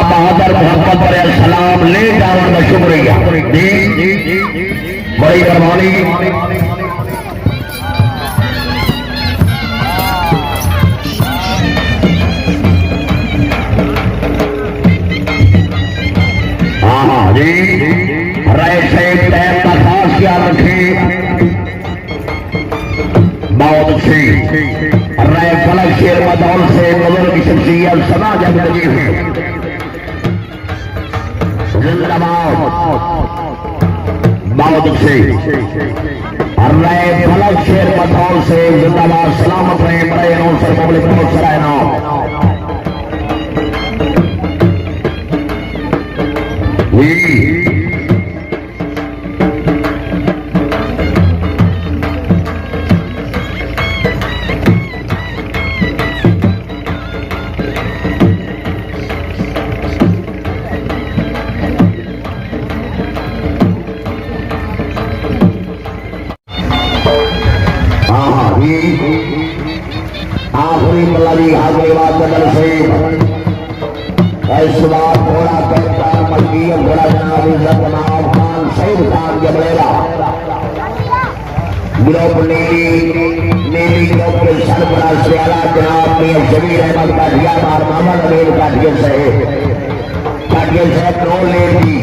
बहादुर मोहम्मद पर सलाम ले जाने का शुक्रिया बड़ी मेहरबानी। हाँ जी राय से टाइम का खास ख्याल रखें। बहुत अच्छी राय फलक शेर बदौल से बुजुर्ग की शख्सियत सदा जग लगी हुई जिंदाबाद। बहुत अच्छी राय फलक शेर बदौल से जिंदाबाद। सलामत रहे बड़े अनौसर पब्लिक बहुत सराय नाम आखिरी मल्लाजी हाजिर बात बदल से इस बार घोड़ा कहता मलकीय घोड़ा जनाब इज्जत नाम खान सईद खान जबरेला ग्रुप नीली ग्रुप के सरबरा सियाला जनाब मियां जमीर अहमद काठिया बार मोहम्मद अमीर काठिया साहब करोड़ ले दी